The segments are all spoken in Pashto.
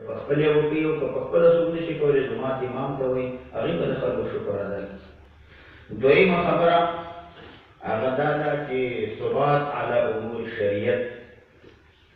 په خپل یې وکړي او که په خپله څوک نشي کولی جومات امام ته وایي هغې به د خلکو شکر ادا کړي. دویمه خبره هغه دا ده چې ثبات علی امور شریعت،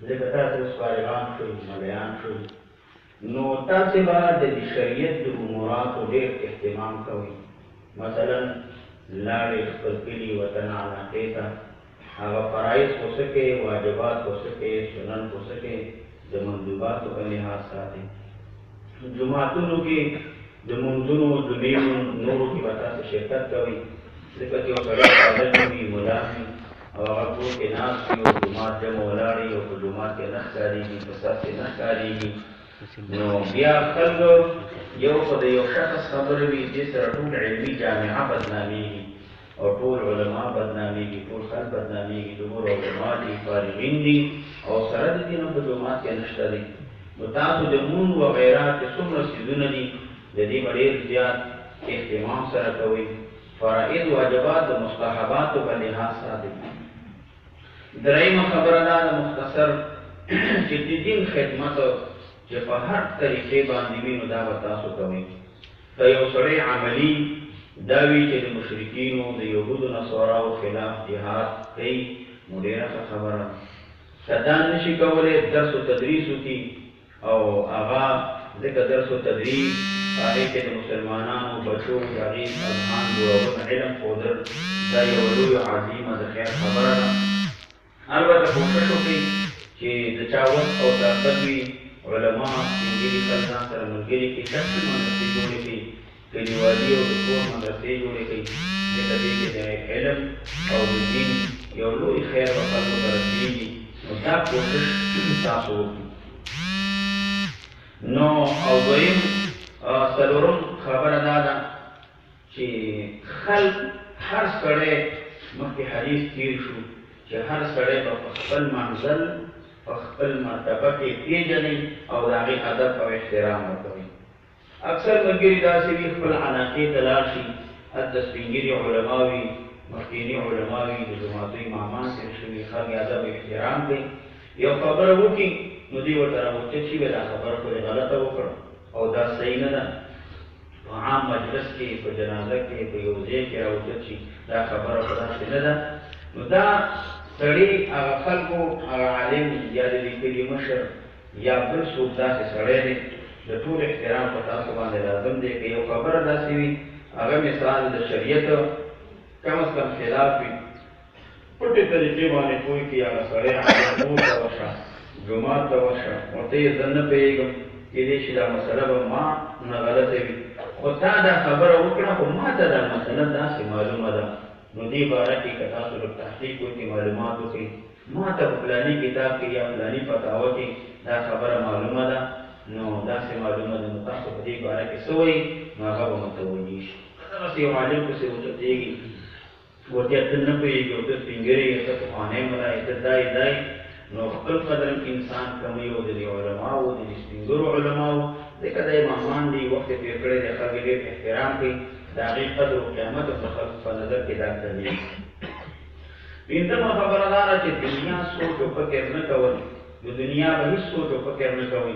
ځکه تاسې اوس فارغان شوئ ملیان شوئ نو تاسې به د شریعت د اموراتو ډېر اهتمام کوئ. مثلا لاړې خپل کلي وطن علاقې ته هغه فرایض خو څه کوې، واجبات خو څه کوې، سنن خو څه کوې، د مندوباتو په لحاظ ساتئ. جوماتونو کې د مونځونو جمعې نورو کې به تاسې شرکت کوئ، ځکه چې یو سړی عالم وي ملا وي او هغه کور کې ناست وي او جومات جمع ولاړ وي او په جومات کې نه ښکارېږي، په ستاسې نه ښکارېږي، نو بیا خلک یو خو د یو شخص خبره وي دې سره ټول علمي جامعه بدنامېږي او ټول علما بدنامېږي، ټول خلک بدنامېږي. دومره علما دي فارغین دي او سره د دې نه په جومات کې نشته دي. نو تاسو د مونځ وغیره چې څومره څیزونه دي د دې به ډېر زیات اهتمام سره کوئ. فرائض واجبات د مستحباتو په لحاظ ساتئ. درېیمه خبره دا ده مختصر چې د دین خدمت چې په هر طریقې باندې وي نو دا به تاسو کوئ. که یو سړی عملي دا وي چې د مشرکینو د یهودو نصاراو خلاف جهاد کوي نو ډېره ښه خبره. که دا نشي کولی درس و تدریس وکړي او هغه ځکه درس و تدریس په هغې کې د مسلمانانو بچو د هغې اذهان جوړول علم ښودل دا یوه لویه عظیمه د خیر خبره ده. البته کوښښ وکړئ چې د چا وس او طاقت وي علما سپین خلک ځان سره ملګري کړي، شخصي مدرسې جوړې کړي، کلیوالي او د کور مدرسې جوړې کړي، ځکه دې کې د علم او د دین یو لوی خیر به خلکو ته رسېږي. نو دا کوښښ تاسو وکړئ. نو او دویم څلورم خبره دا ده چې خلک هر سړی مخکې حدیث تیر شو چې هر سړی به په خپل منزل په خپل مرتبه کې پیژنئ او د هغې ادب او احترام ورکوئ. اکثر ملګري داسې وي خپل علاقې ته لاړ شي، هلته سپین ږیري علما وي، مخکیني علما وي، د جوماتو امامان تېر شوي، خلک ادب احترام کوي. یو خبره وکړي نو دوی ورته راوچت شي دا خبره خو دې غلطه وکړه او دا صحیح نه ده. په عام مجلس کې په جنازه کې په یو ځای کې راوچت شي دا خبره خو داسې نه ده. نو دا سړي هغه خلکو هغه عالم یا د دې کلي مشر یا بل څوک داسې سړی دی د ټول احترام په تاسو باندې لازم دی. که یو خبره داسې وي هغه مثال د شریعت کم از کم خلاف وي پټې طریقې باندې پوه کړي هغه سړی کور ته ورشه جومات ته ورشه ورته یې زه نه پوهېږم کېدای شي دا مسله به ما نه غلطه وي خو تا دا خبره وکړه خو ما ته دا مسله داسې معلومه ده نو دې باره کې که تاسو لږ تحقیق وکړئ معلومات وکړئ ما ته په فلاني کتاب کې یا فلاني فتاوه کې دا خبره معلومه ده نو داسې معلومه ده نو تاسو په دې باره کې څه وایي نو هغه به متوجه شي. دغسې یو عالم پسې وچتېږي ورته ته نه پوهېږي او ته سپین ږیری یې ته پخوانی ملا یې ته دا یې دا یې نو خپل قدر انسان کمی و د دې علماو د دې سپین ږیرو علماو ځکه دا امامان دي وخت یې تېر کړی دی خلک یې ډېر احترام کوي د هغې قدر و قیامت د خلکو په نظر کې دا کوي. پنځمه خبره دا ده چې دنیا سوچ او فکر نه کول د دنیا به هېڅ سوچ او فکر نه کوئ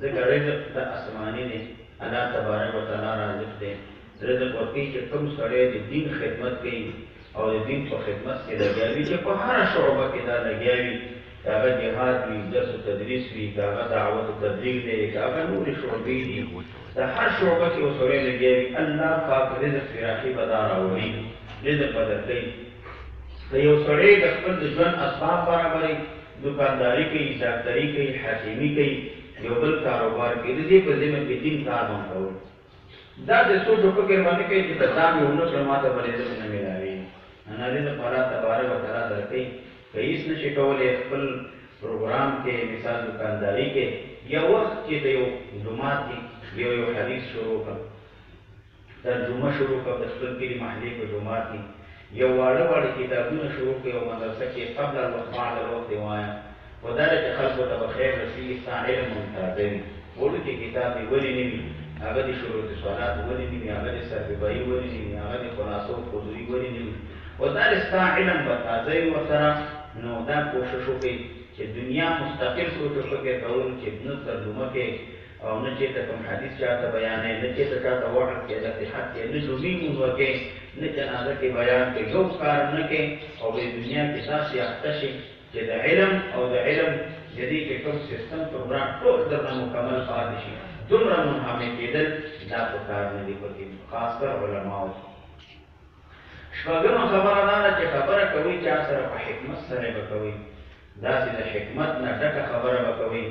ځکه رزق د اسماني دی الله تبارک وتعالی رازق دی. رزق ورکوي چې کوم سړی د دین خدمت کوي او د دین په خدمت کې لګیا وي چې په هره شعبه کې دا لګیا وي که هغه جهاد وي درس و تدریس وي که هغه دعوت و تبلیغ دی که هغه نورې شعبې دي د هر شعبه کې یو سړی لګیا وي الله پاک رزق فراخي به دا راوړي رزق به درکوي. که یو سړی د خپل د ژوند اسباب برابروي دکانداري کوي ډاکټري کوي حاکمي کوي یو بل کاروبار کوي د دې په ذمه کې دین کار هم کوي دا د سوچ او فکر باندې کوي چې دا مې ونه کړم ماته به رزق نه میلاوي انا رزق الله تبارک وتعالی درکوي. که هېڅ نشي کولی خپل پروګرام کې مثال دکانداري کې یو وخت چې د یو جومات کې یو حدیث شروع کړه ترجمه شروع کړه د خپل کلي محلې په جومات کې یو واړه واړه کتابونه شروع کړه یو مدرسه کې قبل الوقت بعد الوقت وایه خو دا ده چې خلکو ته به خیر رسېږي ستا علم ممتازه وي وړوکې کتاب یې ولې نه وي هغه د شروط صلات ولې نه وي هغه د سربیبایي ولې نه وي هغه د خلاصو حضوري ولې نه وي خو دا د ستا علم به تازه وي ورسره نو دا کوښښ وکړئ چې دنیا مستقل سوچ او فکر کول چې نه ترجمه کې او نه چېرته کوم حدیث چاته بیانوي نه چېرته چاته وعظ کې د صحت کې نه لومړي مونځ وکړې نه جنازه کې بیان کې یو کار نه کې او د دنیا کې داسې اخته شي چې د علم او د علم جدي چې کوم سیستم پروګرام ټول درنه مکمل پاتې شي دومره منحمل کېدل دا په کار نه دي پکې خاص کر علماو شپږمه خبره دا ده چې خبره کوي چا سره په حکمت سره به کوي داسې د حکمت نه ډکه خبره به کوي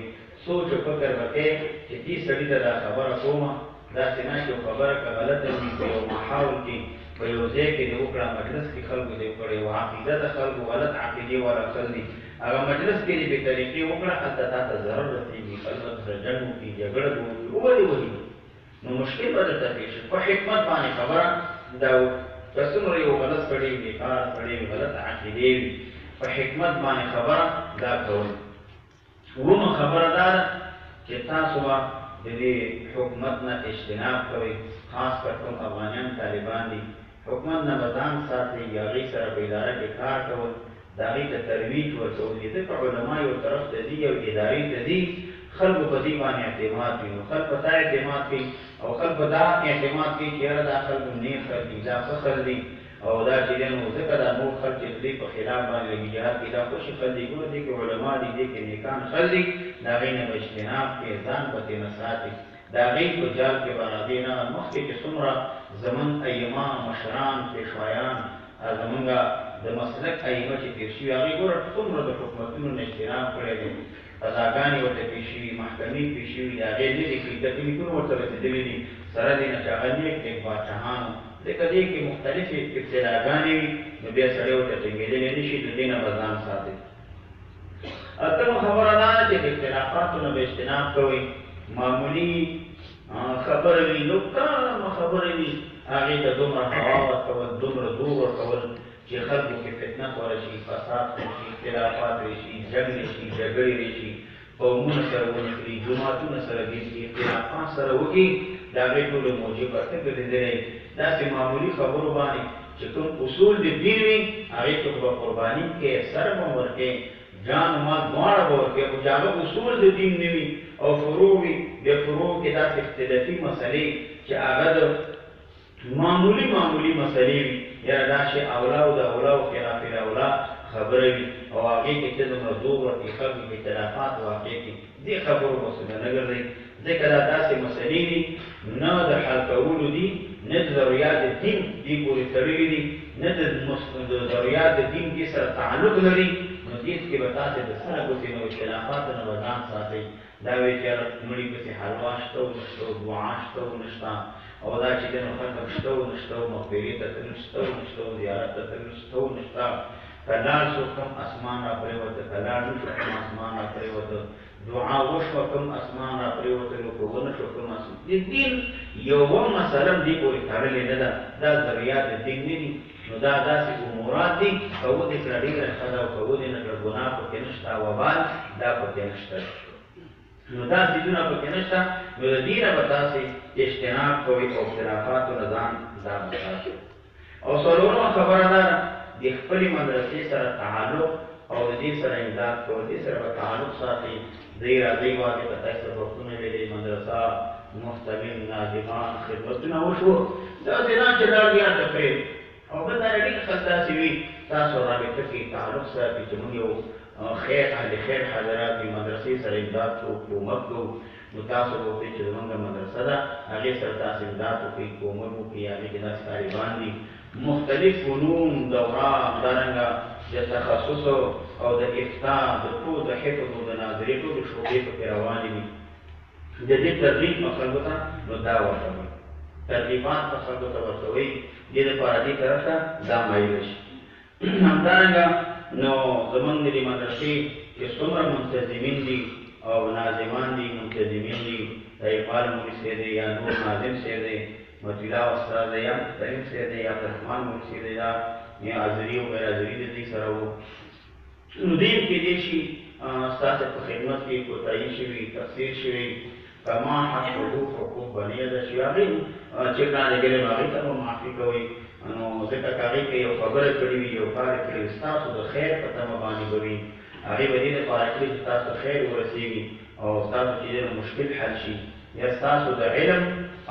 سوچ او فکر وکړي چې دې سړي ته دا خبره کومه داسې نه چې خبره که غلطه وي په یو ماحول کې په یو ځای کې دې وکړه مجلس کې خلکو دې وکړې و عقیده د خلکو غلط عقیدې والا خلک دي هغه مجلس کې دې بې طریقې وکړه هلته تا ته ضرر رسېږي خلک سره جنګ وکړي جګړه به وکړي وولې وهي نو مشکل به درته پېښ شي په حکمت باندې خبره دا که څومره یو غلط سړی وي بېکار سړی وي غلط عقیدې وي په حکمت باندې خبره دا کول اوومه خبره دا ده چې تاسو به د دې حکومت نه اجتناب کوئ خاص کر کوم افغانیان طالبان دي حکومت نه به ځان ساتئ یا هغوی سره په اداره کې کار کول د هغوی ته ترویج ورکول دي ځکه علما یو طرف ته ځي یو ادارې ته ځي خلکو په دې باندې اعتماد کوي نو خلک په تا اعتماد کوي او خلک په دا اعتماد کوي چې یاره دا خلکو نیک خلک دي دا ښه خلک دي او دا چې دی نو ځکه دا نور خلک چې دوی په خلاف باندې لګي جهاد کې دا خوشي خلک دي ګوره دې کې علما دي دې کې نیکان خلک دي د هغوی نه به اجتناب کوي ځان پسې نه ساتي د هغوی په جال کې به راځي نه مخکې چې څومره زمونږ ایما مشران پیشوایان زمونږ د مسلک ایمه چې تېر شوي هغوی ګوره څومره د حکومتونو نه اجتناب کړی دی قضاګانې ورته پېښ شوي محکمې پېښ شوي د هغې لرې کړي تکلیفونه ورته رسېدلي دي سره دې نه چې هغه نیک نیک پاچاهانو ځکه دې کې مختلفې ابتلاګانې وي نو بیا سړی ورته ټینګېدلی نه شي د دې نه به ځان ساتي اتمه خبره دا ده چې د اختلافاتو نه به اجتناب کوئ معمولي خبره وي نو کمه خبره وي هغې ته دومره هوا ورکول دومره زور ورکول چې خلکو کې فتنه خوره شي فساد راشي اختلافات راشي جنګ راشي جګړې راشي قومونه سره ونښلي جوماتونه سره ګیر کړي اختلافات سره وکړي د هغې ټولو موجب ته ګرځېدلی داسې معمولي خبرو باندې چې کوم اصول د دین وي هغې ته به قرباني کې سر به ورکړې جان و مال دواړه به ورکړې خو چې هغه اصول د دین نه وي او فروع وي د فروع کې داسې اختلافي مسلې چې هغه د معمولي مسلې وي یاره دا شی اولا او د اولا او خلاف الاولا خبره وي او هغې کې چې دومره زور ورکړي خلکو کې اختلافات واقع کړي دې خبرو مسله نه ګرځئ ځکه دا داسې مسلې دي نه د حل کولو دي نه د ضروریات دین دې پورې تړلي دي نه د ضروریات دین کې سره تعلق لري نو دې کې به تاسې د سره ګوتې نو اختلافاتو نه به ځان ساتئ دا وایي چې یاره مړي پسې حلوا شته او نشته او دعا شته او نشته او دا چې دی نو ختم شته او نشته او مغفرې ته تلل شته او نشته او زیارت ته تلل شته او نشته که لاړ شو کوم اسمان را پرېوته که لاړ نه شو کوم اسمان را پرېوته دعا وشوه کوم اسمان را پرېوتلو که ونه شو کوم اسمان د دین یوه مسله هم دې پورې تړلې نه ده دا ضروریات د دین نه دي نو دا داسې امورات دي که ودې کړه ډېره ښه ده او که ودې نه کړه ګناه پکې نشته وبال دا پکې نشته نو دا څیزونه پکې نشته نو د دې نه به تاسې اجتناب کوئ او اختلافاتو نه ځان وساتئ او څلورمه خبره دا ده د خپلې مدرسې سره تعلق او د دې سره امداد کول دې سره به تعلق ساتئ دی راځئ واقع ته تاسې سره وختونه ویلې مدرسه محتمل ناظمان خدمتونه وشو داسې نه چې لاړ بیا تفریح او بل دا ډېر خلک داسې وي تاسو رابطه کې تعلق ساتئ چې موږ یو خیر اهل خیر حضرات دي مدرسې سره امداد کوو کومک کوو نو تاسو به وکړئ چې زموږ مدرسه ده هغې سره تاسو امداد وکړئ کومک وکړئ هغې کې داسې طالبان دي مختلف فنون دوره همدارنګه د تخصص او د افتا د ټول د حفظ او د ناظرې ټولې شعبې پکې روانې وي د دې ترغیب به خلکو ته نو دا ورکوئ ترغیبات به خلکو ته ورکوئ دې دپاره دې طرف ته دا مایله شي همدارنګه نو زمونږ د دې مدرسې چې څومره منتظمین دي او ناظمان دي منتظمین دي د اقبال مولوي صاحب دی یا نور ناظم صاحب دی مطیلا استاد دی یا مختلف صاحب دی یا عبدالرحمن مولوي صاحب دی یا حاضري او غیر حاضري د دې سره وو نو دې کېدای شي ستاسو په خدمت کې کوتاهي شوي تقصیر شوي کما حقوق بنیاده شي هغې چې کړه لګېدلی نو هغې ته به معافي کوئ نو ځکه که هغې کې یو خبره کړې وي یو کار یې کړی وي ستاسو د خیر په تمه باندې به وي هغې به دې دپاره کړي چې تاسو خیر ورسېږي او ستاسو چې دی مشکل حل شي یا ستاسو د علم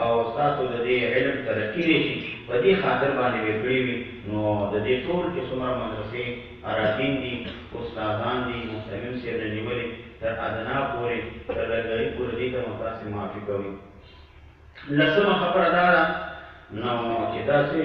او ستاسو د دې علم ترقي دی شي په دې خاطر باندې ویې کړي وي نو د دې ټول چې څومره مدرسې اراکین دي استادان دي مستمیم صاحب نه نیولې تر ادنا پورې تر لږري پورې دې ته نو تاسې معافي کوي. لسمه خبره دا ده نو چې تاسې